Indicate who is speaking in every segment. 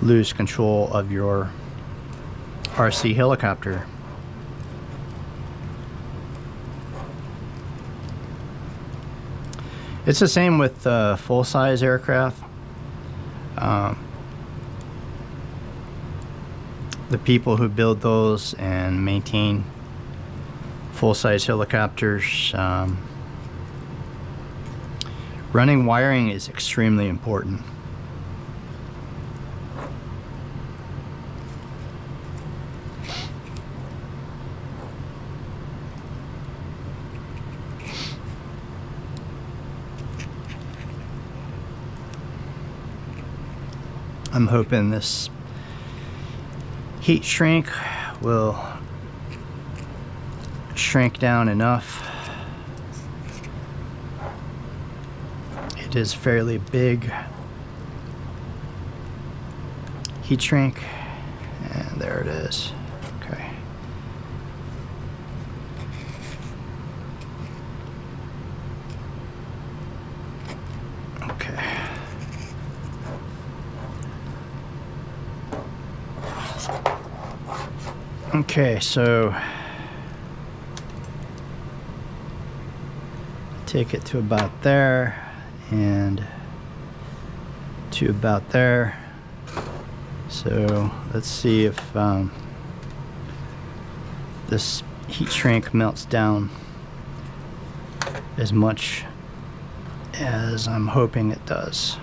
Speaker 1: lose control of your RC helicopter. It's the same with full-size aircraft. The people who build those and maintain full-size helicopters, running wiring is extremely important. I'm hoping this heat shrink will shrink down enough. It is fairly big heat shrink, and there it is. Okay. Okay. Okay, so take it to about there and to about there. So let's see if this heat shrink melts down as much as I'm hoping it does.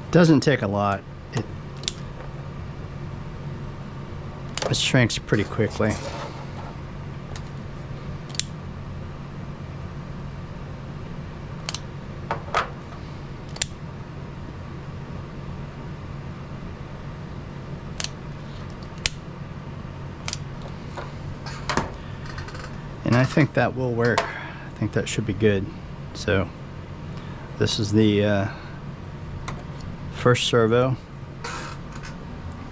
Speaker 1: Doesn't take a lot. It shrinks pretty quickly. And I think that will work. I think that should be good. So this is the first servo,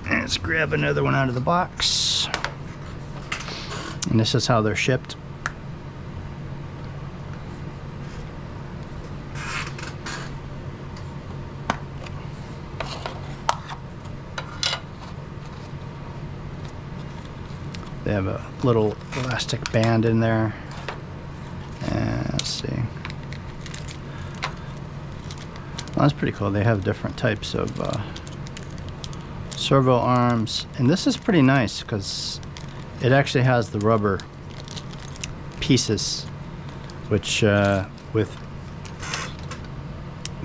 Speaker 1: and let's grab another one out of the box, and this is how they're shipped. They have a little elastic band in there, and let's see. Well, that's pretty cool. They have different types of servo arms, and this is pretty nice because it actually has the rubber pieces, which with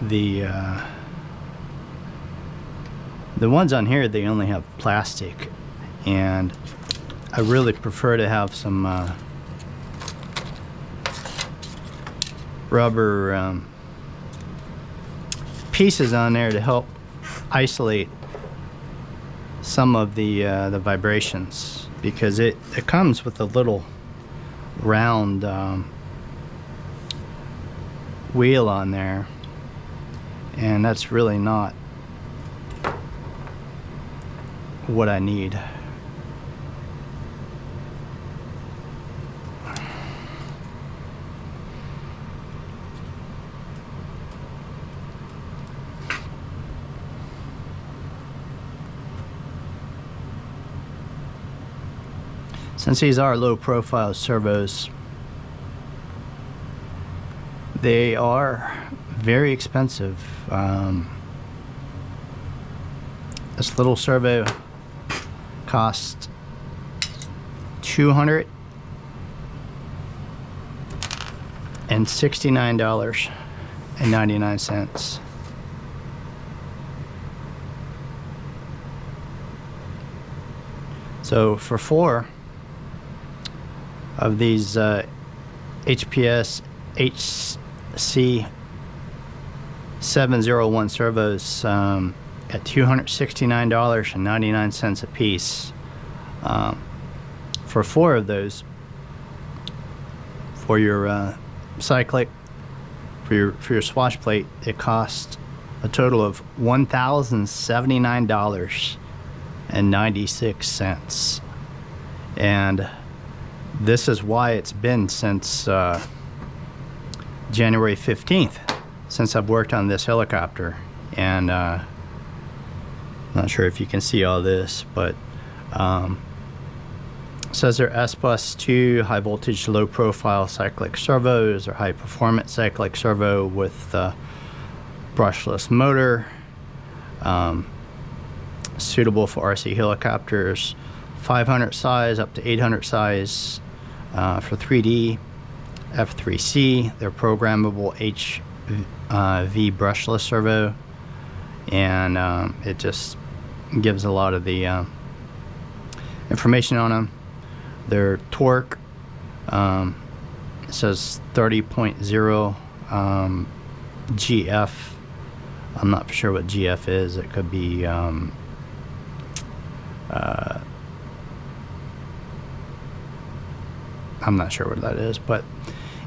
Speaker 1: the ones on here, they only have plastic, and I really prefer to have some rubber pieces on there to help isolate some of the vibrations, because it comes with a little round wheel on there, and that's really not what I need. Since these are low profile servos, they are very expensive. This little servo cost $269.99. So for 4 of these HPS HC701 servos at $269.99 a piece, for 4 of those, for your Cyclic, for your swash plate, it cost a total of $1,079.96. And this is why it's been since January 15th since I've worked on this helicopter. And not sure if you can see all this, but it says they're S-Bus 2 high voltage low profile cyclic servos, or high performance cyclic servo with brushless motor, suitable for RC helicopters, 500 size up to 800 size for 3D, F3C. They're programmable HV brushless servo, and it just gives a lot of the information on them. Their torque, it says 30.0 GF. I'm not sure what GF is. It could be I'm not sure what that is, but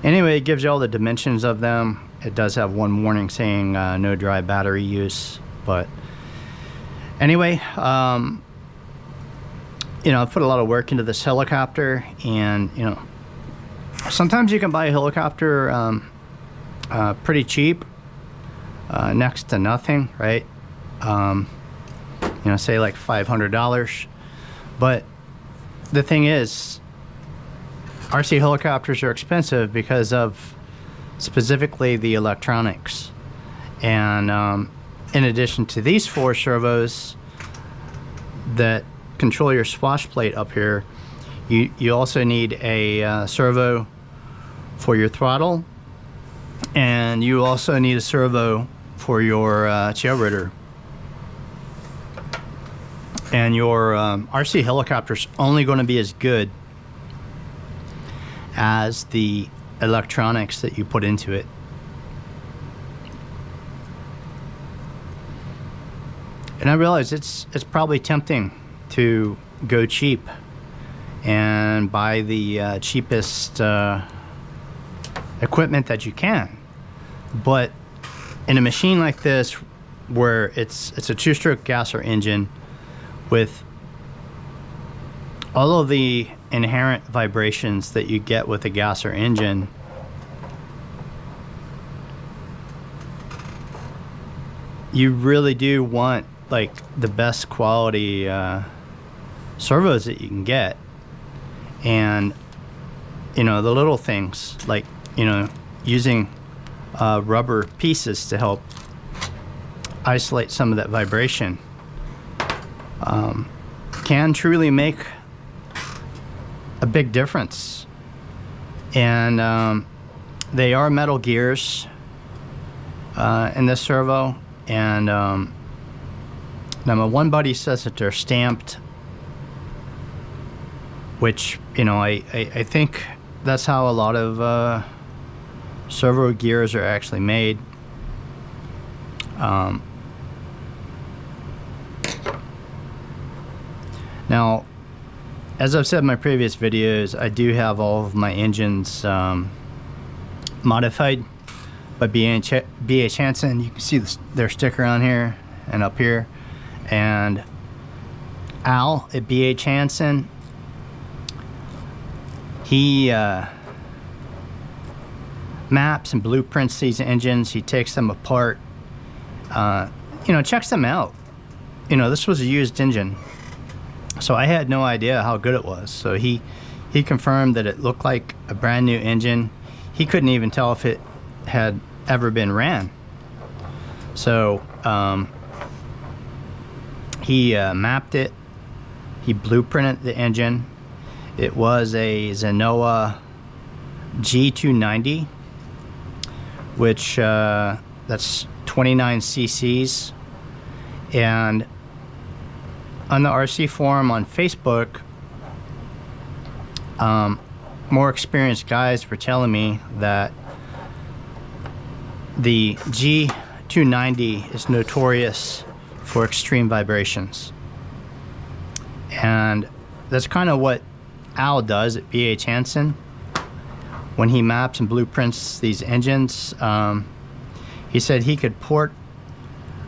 Speaker 1: anyway, it gives you all the dimensions of them. It does have one warning saying no dry battery use, but anyway, you know, I've put a lot of work into this helicopter, and you know, sometimes you can buy a helicopter pretty cheap, next to nothing, right? You know, say like $500. But the thing is, RC helicopters are expensive because of specifically the electronics. And in addition to these 4 servos that control your swash plate up here, you also need a servo for your throttle, and you also need a servo for your tail rotor. And your RC helicopter's only going to be as good as the electronics that you put into it. And I realize it's probably tempting to go cheap and buy the cheapest equipment that you can, but in a machine like this, where it's a 2-stroke gasser engine with all of the inherent vibrations that you get with a gasser engine, you really do want like the best quality servos that you can get. And you know, the little things like, you know, using rubber pieces to help isolate some of that vibration can truly make a big difference. And they are metal gears in this servo, and now my one buddy says that they're stamped, which, you know, I think that's how a lot of servo gears are actually made. Now, as I've said in my previous videos, I do have all of my engines modified by BH Hansen. You can see their sticker on here and up here. And Al at BH Hansen, he maps and blueprints these engines. He takes them apart, you know, checks them out. You know, this was a used engine, so I had no idea how good it was. So he confirmed that it looked like a brand new engine. He couldn't even tell if it had ever been ran So he mapped it. He blueprinted the engine. It was a Zenoa G290, which that's 29 cc's. And on the RC forum on Facebook, more experienced guys were telling me that the G290 is notorious for extreme vibrations. And that's kind of what Al does at BH Hansen. When he maps and blueprints these engines, he said he could port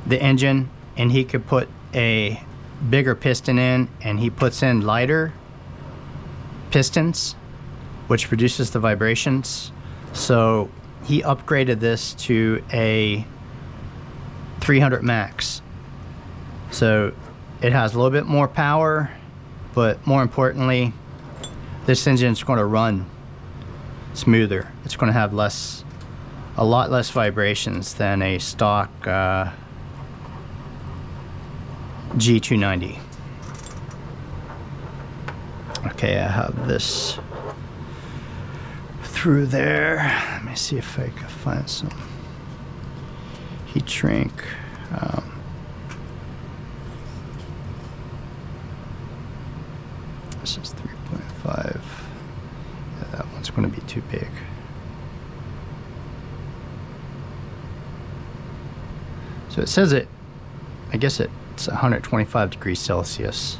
Speaker 1: the engine and he could put a bigger piston in, and he puts in lighter pistons, which produces the vibrations. So he upgraded this to a 300 max. So it has a little bit more power, but more importantly, this engine is going to run smoother. It's going to have a lot less vibrations than a stock G290. Okay, I have this through there. Let me see if I can find some heat shrink. This is 3.5. Yeah, that one's going to be too big. So it says it, I guess it's 125 degrees Celsius.